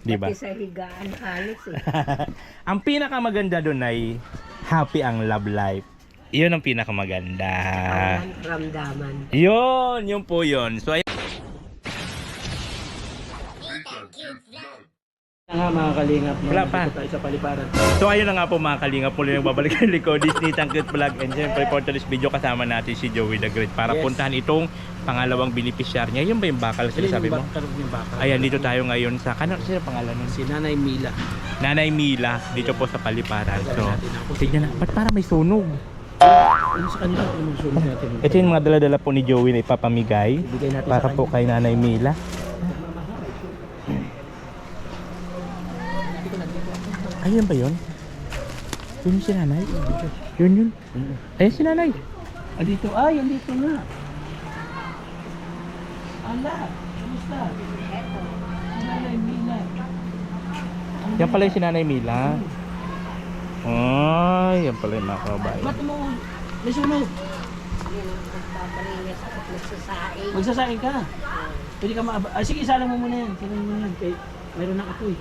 Di ba? Pati sa higaan halos eh. Ang pinakamaganda doon ay happy ang love life. Iyon ang pinakamaganda. Ang ramdaman. Yun po yun. So, Nga mga kalingap, no? Wala pa. Nandito tayo sa paliparan. So ayun na nga po mga kalingap, muli nagbabalik ang likod Disney Tangkit Vlog, and siyempre for today's video kasama natin si Joey the Great para Yes. puntahan itong pangalawang beneficiary niya. Yun ba yung bakal sinasabi mo? Yung bakal. Ayan, dito tayo ngayon sa sino pangalan nun? Si Nanay Mila. Nanay Mila, dito po sa paliparan. So tignan na, ba't para may sunog? Ano sa kanila? Ano sunog natin? Ito yung mga dala-dala po ni Joey na ipapamigay Ibigay natin para sa po kay Nanay Mila. Ayun ba yun? Yun yung si Nanay? Yun. Ayun si Nanay. Andito, andito nga. Ala, kumusta? Si Nanay Mila. Yan pala yung si Nanay Mila. Ay, yan pala yung mga kababayan. Ba't mo? May sunog. Yun ang nagpapalinis at nagsasaing. Magsasaing ka. Pwede ka sige, isalang mo muna yan. Isalang mo muna yan. Kaya mayroon ng apoy.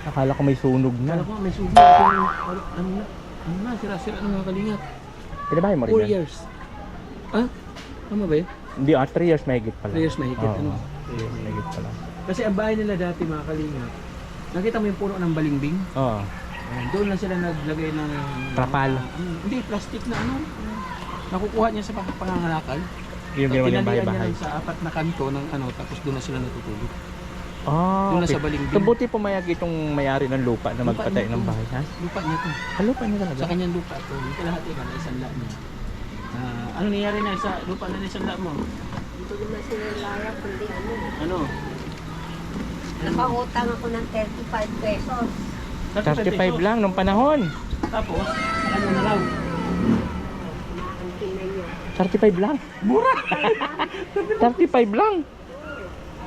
Akala ko may sunog Kala na. ko may sunog. Ano na, sira-sira ng mga kalingap. Pinabahay mo rin 4 yan? years. Ah? Tama ba yun? Hindi, 3 years mahigit pala. 3 years mahigit. Oo, Ano? 3 years mahigit pala. Kasi ang bahay nila dati mga kalingap, nakita mo yung puno ng balimbing? Oo. Ayan, doon lang sila naglagay ng... Trapal. Hindi, plastic na ano. Nakukuha niya sa pangangalakal. Yung ginawa niyang Tinalian niya bahay-bahay. lang sa apat na kanto ng ano, tapos doon na sila natutulog. Ah, Doon na okay. sa balimbing. So buti pumayag itong may-ari ng lupa na Lupa magpatay niya ng to. bahay, ha? Lupa niya to. Ah, lupa niya talaga? Sa kanyang lupa to. Yung kalahati ka na isang lot niya. Ano nangyari na sa lupa na isang lot mo? Hindi naman sila laya kundi ano. Ano? Nakautang ako ng 35 pesos. 35 lang nung panahon. Tapos, ano na raw? Naangkin na yun. 35 lang. Mura! 35 lang.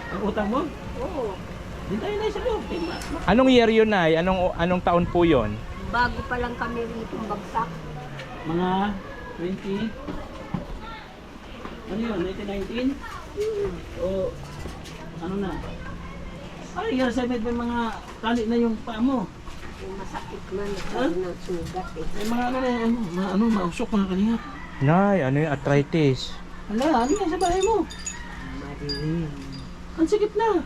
Ang utang mo? Oo. Hindi tayo na isa loob. Anong year yun, Nay? Anong taon po yun? Bago pa lang kami rito bagsak. Mga 20... Ano yun? 1919? O ano na? Ay, year 7 may mga tali na yung paa mo. Yung masakit man, nagkaroon ng sugat eh. May mga mausok mga kalingap. Nay, ano yung arthritis? Hala, ano yan sa bahay mo? Marilim. Ang sikip na.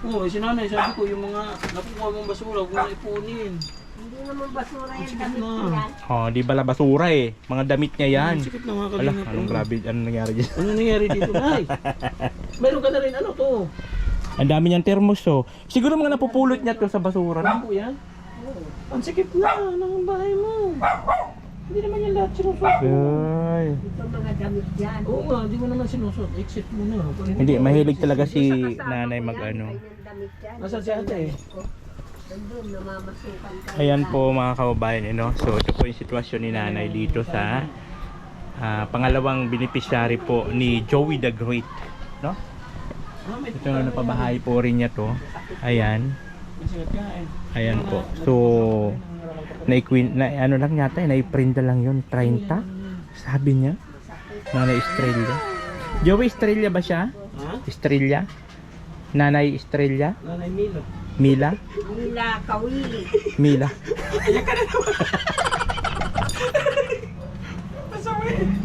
Oo, si nanay, sabi ko yung mga nakukuha mong basura, huwag mo na ipunin. Hindi naman basura yung Sige damit na. ko yan. Oh, di bala basura eh. Mga damit niya yan. Ang sikip na mga Ala, kalingap. anong grabe, anong nangyari dyan? Ano nangyari dito, nay? Meron ka na rin ano to? Ang dami niyang termos, oh. Siguro mga napupulot niya to sa basura. Ano po yan? Ang sikip na ng bahay mo. Hindi naman yan lahat sinusot. Ay. Ito mga damit yan. Oo nga, hindi mo naman sinusot. Exit mo na. Hindi, mahilig talaga si Kasama nanay ko mag yan, ano. kanyang damit yan. Nasaan si ate? Nandun, namamasukan ka. Ayan po mga kababayan, no? So ito po yung sitwasyon ni nanay dito sa pangalawang beneficiary po ni Joey the Great, no? Ito na napabahay po rin niya to. Ayan. Ayan po. So ano lang yata, na-print lang yun, 30. Sabi niya. Nanay Estrella. Joey Estrella ba siya? Ha? Estrella? Nanay Estrella? Nanay Milo. Mila? Mila Kawili. Mila.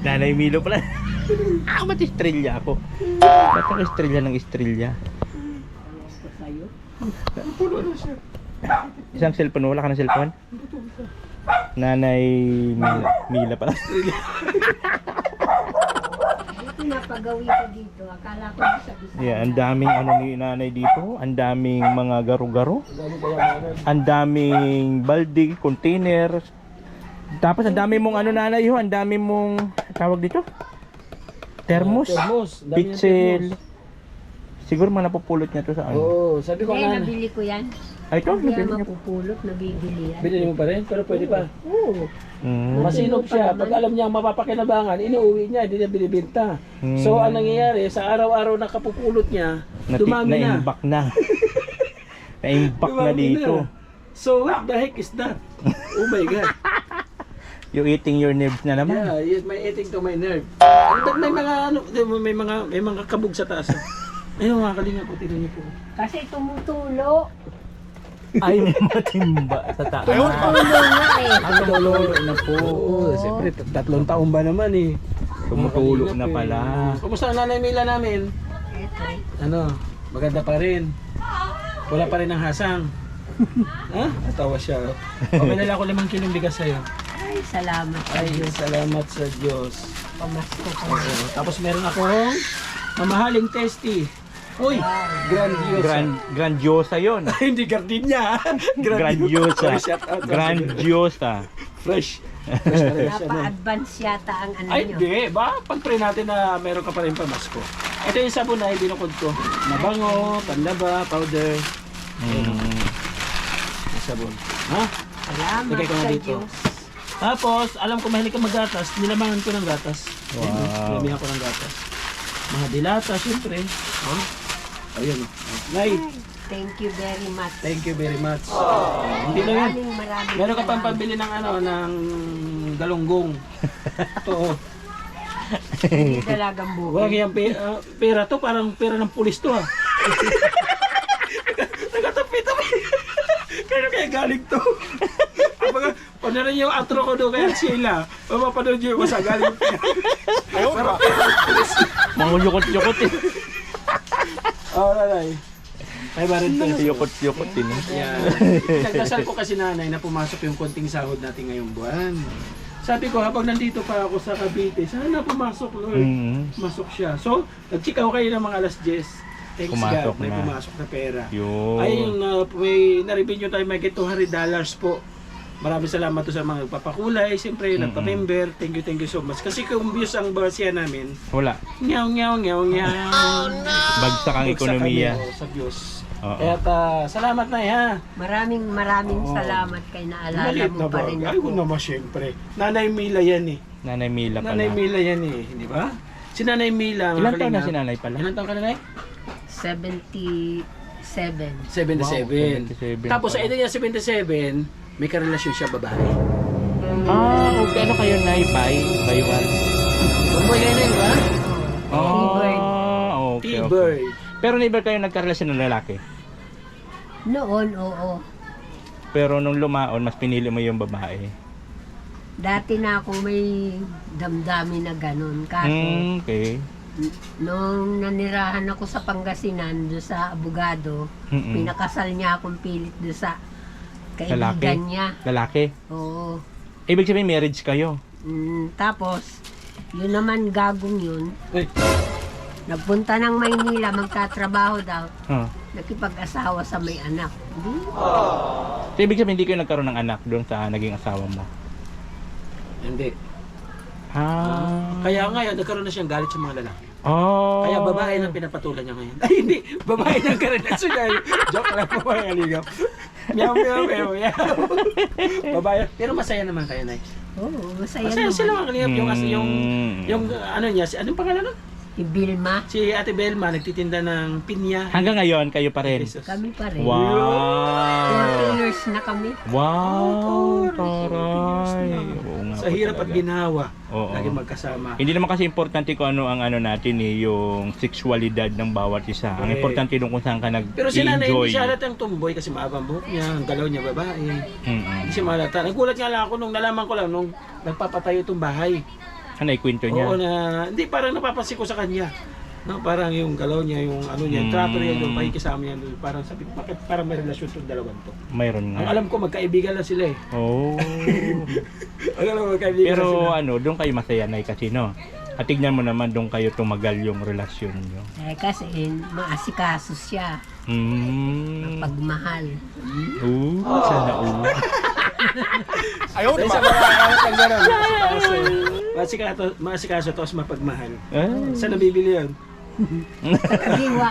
Nanay Milo pala. Ba't Estrella ako? Ba't ako Estrella ng Estrella? Gusto sa'yo. Isang cellphone, wala ka ng cellphone? Nanay Mila pala. Pinapagawi ko dito. Akala ko sa Bisaya. Yeah, ang daming ano ni nanay dito, ang daming mga garo-garo, ang daming balde, container. Tapos ang dami mong ano nanay ho, ang dami mong tawag dito? Thermos, Thermos. Dami ng pitsil. thermos. Siguro mga napupulot niya to sa ano. Oo, sabi ko Hindi, nga. nabili ko yan. Ay, ito, Hindi nabili yan niya. mapupulot, nabibili yan. Binili mo pa rin, pero pwede pa. Oo. Masinop siya. Pag alam niya ang mapapakinabangan, inuuwi niya, hindi niya binibenta. So, ang nangyayari, sa araw-araw na kapupulot niya, dumami na. Na-imbak na. Na-imbak na Dumami dito. So, what the heck is that? Oh my God. You're eating your nerves na naman. Yeah, yes, may eating to my nerve. May mga ano, may mga kabog sa taas. Ayun mga kalinga po, tignan niyo po. Kasi tumutulo. Ay, may matimba sa taas. Tumutulo nga eh. Tumutulo na po. Oo, siyempre 3 taon ba naman eh. Tumutulo Mga na kalingap pala. Kumusta ang nanay Mila namin? Ito eh. Ano, maganda pa rin. Wala pa rin ang hasang. Ha? Natawa siya. O, may nala ko 5 kilong bigas sa'yo. Ay, salamat sa Ay, Diyos. salamat sa Diyos. Pamasko ko. Oo. Tapos meron akong mamahaling testy. Uy, grandiosa. Grandiosa yun. Hindi gardenia. Grandiosa. Shout out. Grandiosa. Fresh. Fresh na rin siya, no? Napa-advance yata ang ano Ay, nyo. hindi. Ba, pag-pray natin na meron ka pa rin pamasko. Ito yung sabon na binukod ko. Mabango, panlaba, powder. Yung sabon. Ha? Salamat Lagay ko na sa dito. Diyos. Tapos, alam ko mahilig ka maggatas. Nilamangan ko ng gatas. Wow. Nilamihan ko ng gatas. Mga dilata, syempre. Oh. Ayun. Nay, Thank you very much. thank you very much. Hindi lang yan. Maraming Meron ka pang salamat. pambili ng ano, ng galunggong. Ito, oh. Hindi talagang Huwag buhay. yung pera to, parang pera ng pulis to ha. Nagatapi-tapi. Kaya galing to. Panorin yung outro ko doon kaya sila. Mapapanood nyo yung masa galing to. Parang pera ng pulis. Mga yukot-yukot eh. Oo, nanay. Ay, barin to. Yukot-yukot din. Yan. Nagdasal ko kasi nanay na pumasok yung konting sahod natin ngayong buwan. Sabi ko, habang nandito pa ako sa Cavite, sana pumasok, Lord. Pumasok siya. So, nag-check ako kayo ng mga alas 10. Thanks Pumasok God, may na. pumasok na pera. Yun. Ay, may na-revenue tayo, may get $200 po. Maraming salamat to sa mga nagpapakulay. Siyempre, nagpa-member. Thank you so much. Kasi kung views ang barsiya namin, Wala. nyaw. Bagsak ang ekonomiya. Bagsak kami, sa views. Oo. Kaya salamat na ha. Maraming Oo. salamat kay naalala Maliit mo na pa rin bagay. Ay, ako. naman syempre. Nanay Mila yan eh. Nanay Mila pala. Nanay Mila yan eh. Di ba? Si Nanay Mila. Ilan mga taon na kalingap. si nanay pala? Ilan taon ka na, Nay? 77. 77. 77 Tapos sa pala. edad niya 77, may karelasyon siya babae. Okay. Ano kayo, Nay? Baywan? Bumboy kayo na yun, ba? T-bird. Okay. T-bird. Pero never kayo nagkarelasyon ng lalaki? Noon, oo. Pero nung lumaon, mas pinili mo yung babae. Dati na ako may damdamin na ganun. Kaso, Okay. nung nanirahan ako sa Pangasinan, doon sa abogado, pinakasal niya akong pilit doon sa Lalaki? kaibigan niya. Lalaki? Oo. Ibig sabihin, marriage kayo? Tapos, yun naman gagong yun. Uy, Nagpunta ng Maynila, magtatrabaho daw. Huh. Nakipag-asawa sa may anak. Hindi. So, ibig sabihin, hindi kayo nagkaroon ng anak doon sa naging asawa mo? hindi. Kaya Kaya ngayon, nagkaroon na siyang galit sa mga lalaki. Oh. Kaya babae na pinapatulan niya ngayon. Ay, hindi. Babae na karelasyon niya. Joke lang po mga kalingap. Meow. Babae. Pero masaya naman kayo, Nay. Oo, masaya Masaya naman. sila mga kalingap. Yung ano niya, anong pangalan nun? Si Vilma, Si Ate Belma, nagtitinda ng pinya. Hanggang ngayon, kayo pa rin? Pesos. kami pa rin. Wow! 40 years na kami. Wow! Oh, Taray! Oo nga Sa po hirap at talaga. ginawa, Oo. lagi magkasama. Hindi naman kasi importante kung ano ang ano natin eh, yung sexualidad ng bawat isa. Ang Correct. importante doon kung saan ka Pero si Nanay, nag-enjoy. hindi siya halatang tumboy kasi maabang buhok niya, ang galaw niya babae. Mm-mm. Hindi siya mahalata. Nagulat nga lang ako nung nalaman ko lang nung nagpapatayo itong bahay. Ano ikwento niya? Oo na, hindi parang napapansin ko sa kanya. No, parang yung galaw niya, yung ano niya, yung trato niya doon, pakikisama niya doon. Parang sabi ko, bakit parang may relasyon itong dalawang to? Mayroon Ang nga. alam ko, magkaibigan lang sila eh. Oh. Ang alam ko, magkaibigan Pero sila. ano, doon kayo masaya na kasi no. At tignan mo naman doon kayo tumagal yung relasyon niyo. Kasi maasikaso siya. Pagmahal. Sana Ayaw naman. Sa mga ang gano'n. Masikaso, tapos mapagmahal. Saan nabibili yan? Kadiwa.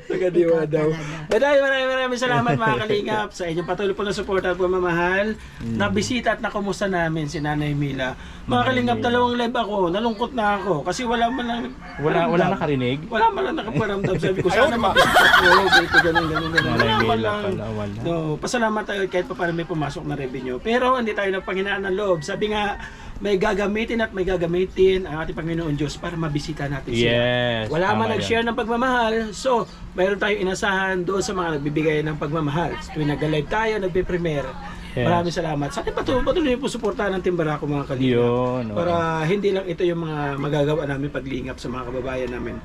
Nagadiwa daw. Maraming salamat mga kalingap sa inyong patuloy po na suporta at pamamahal. Nabisita at nakumusta namin si Nanay Mila. Mga kalingap, 2 live ako. Nalungkot na ako kasi wala man lang Wala nakarinig? wala man lang nakaparamdam. Sabi ko, sana mabisita ko. Ganito, ganun. Nanay Wala man Mila lang. pala, wala. No, pasalamat tayo kahit pa paano may pumasok na revenue. Pero hindi tayo nagpanghinaan ng loob. Sabi nga, may gagamitin at may gagamitin ang ating Panginoon Diyos para mabisita natin sila. Yes. Wala tama man nag-share ng pagmamahal, so mayroon tayong inasahan doon sa mga nagbibigay ng pagmamahal. Tuwing nag-live tayo, nagpe-premiere. Yes. Maraming salamat. Sa atin patuloy po suportahan ng Team Barako mga kalingap. Yun. oo. Para hindi lang ito yung mga magagawa namin paglingap sa mga kababayan namin.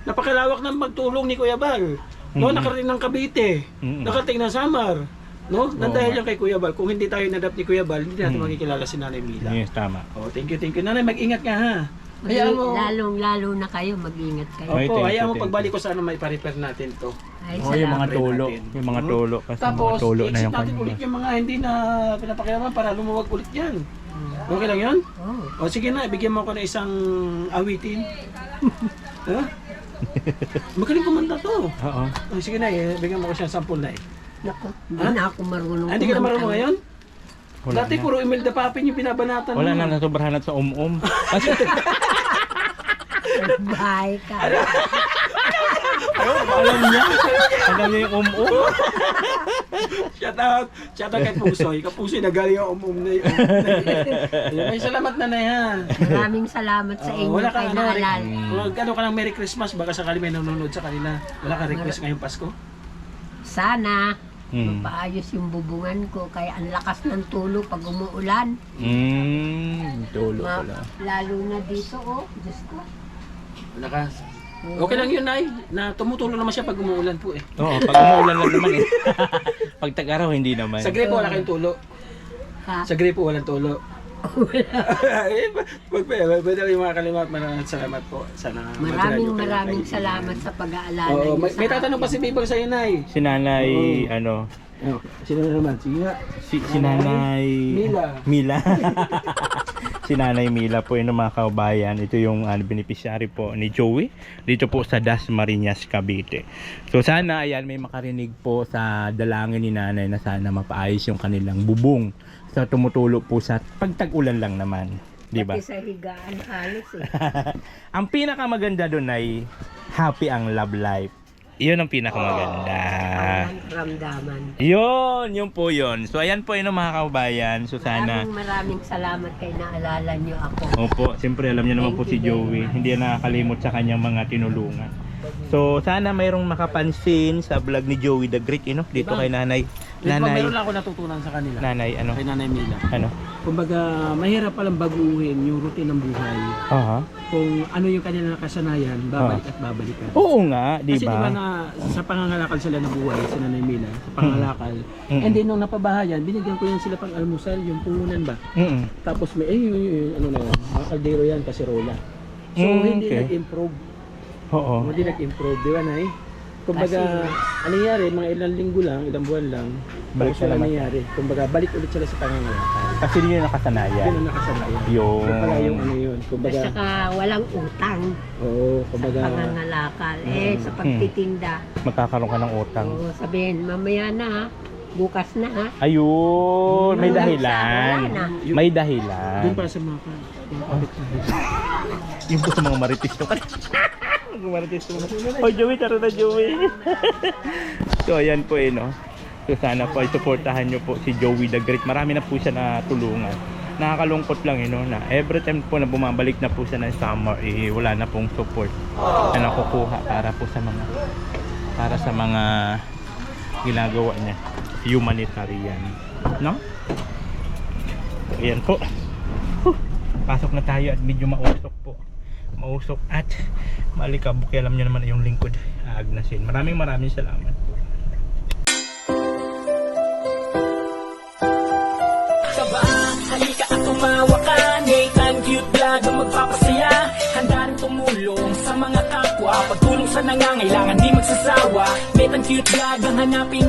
Napakalawak ng magtulong ni Kuya Bal. No, nakarating ng Cavite, nakarating ng Samar. No? Dahil yan kay Kuya Bal. Kung hindi tayo nadap ni Kuya Bal, hindi natin makikilala si Nanay Mila. Yes, tama. Oh, thank you. Nanay, mag-ingat ka ha. Hayaan mo. Lalong-lalo na kayo, mag-ingat kayo. Ay, Opo, thank hayaan you, mo thank pagbalik ko sana may pa-repair natin to. Ay, Oh, yung mga salamat. tulo. natin. Yung mga tulo. Kasi Tapos, mga tulo na i-exit yung natin ulit yung mga hindi na pinapakialaman para lumuwag ulit yan. Okay lang yun? Oh. O sige na, ibigyan mo ako ng isang awitin. Ha? Magaling kumanta to. Oo. O sige na, bigyan mo ko siya 10 na eh. Naku, hindi na ako marunong. Hindi ka na marunong kumanta. ngayon? Wala Dati na. puro Imelda Papin yung binabanatan Wala mo. na nasubrahan at sa Kasi Bye ka. alam niya. Alam niya yung Shout out kay Pusoy. Kapusoy na galing ang na yun. Ayun, ay, salamat na ha. Maraming salamat sa inyo Wala ka kay ano, Naalal. ano ka ng Merry Christmas, baka sakali may nanonood sa kanila. Wala ka request ngayong Pasko? Sana Hmm. mapaayos yung bubungan ko kaya ang lakas ng tulo pag umuulan. Tulo pala. Lalo na dito, oh. Diyos ko. Wala ka. Okay lang yun, Nay. Na tumutulong naman siya pag umuulan po eh. Oo, pag umuulan lang naman eh. Pag tag-araw, hindi naman. Sa gripo wala kayong tulo. Ha? Sa gripo walang tulo. Pwede lang yung mga kalimat. Maraming salamat po. Sana Maraming salamat sa pag-aalala niyo may sa tatanong pa si Bibang sa'yo, Nay. Si nanay, ano, Sino na naman? Sige nga. si nanay... Mila. Si nanay Mila po yun mga kaubayan. Ito yung beneficiary po ni Joey. Dito po sa Dasmariñas, Cavite. So sana ayan may makarinig po sa dalangin ni nanay na sana mapaayos yung kanilang bubong. So tumutulo po sa pagtag-ulan lang naman. Diba? Pati sa higaan halos eh. Ang pinakamaganda doon ay happy ang love life. Iyon ang pinakamaganda. Ang ramdaman. Yun po yun. So ayan po yun mga kaubayan. So sana... Maraming salamat kay naalala niyo ako. Opo, siyempre alam niyo naman po si Thank you Joey. very much. Hindi na nakalimot sa kanyang mga tinulungan. So sana mayroong makapansin sa vlog ni Joey the Great, dito Diba? kay nanay. Meron lang ako natutunan sa kanila. Nanay, ano? Kay Nanay Mila. Ano? Kumbaga, mahirap palang baguhin yung routine ng buhay. Aha. Kung ano yung kanilang kasanayan, babalik at babalikan. Oo nga, di Kasi di ba ba? na sa pangangalakal sila nabuhay, si Nanay Mila, sa pangangalakal. Mm. And then nung napabahayan, binigyan ko yan sila pang almusal, yung puhunan ba? Mm. Tapos may, ano na yan, mga kaldero yan, kasirola. So hindi Okay. nag-improve. Oo. Hindi nag-improve, di ba, Nay? Kumbaga, ano nangyari, mga ilang linggo lang, ilang buwan lang, Balik tapos wala na naman. nangyari. Kumbaga, balik ulit sila sa pangangalakal. Kasi hindi na nakasanayan. Yun ang nakasanayan. Yun. Yun pala yung ano yun. At Kumbaga, saka walang utang oo, sa kumbaga, pangangalakal. Sa pagtitinda. Magkakaroon ka ng utang. Oo, sabihin, mamaya na ha. Bukas na ha. Ayun, may Wala dahilan. na. May dahilan. doon para sa mga Yung po sa mga maritis to. Mga maritis to. Oh, Joey, tara na, Joey. So, ayan po no. So, sana po ay supportahan nyo po si Joey the Great. Marami na po siya na tulungan. Nakakalungkot lang no, na every time po na bumabalik na po siya ng summer, wala na pong support na nakukuha para sa mga ginagawa niya. Humanitarian. No? Ayan po. Pasok na tayo at medyo mausok po. Mausok at malikabok. Alam nyo naman yung lingkod. Agnasin. Maraming salamat po. Saba, halika at tumawa ka. Nathan Cute Vlog ang magpapasaya. Handa rin tumulong sa mga kapwa. Pagtulong sa nangangailangan di magsasawa. Nathan Cute Vlog ang hanapin.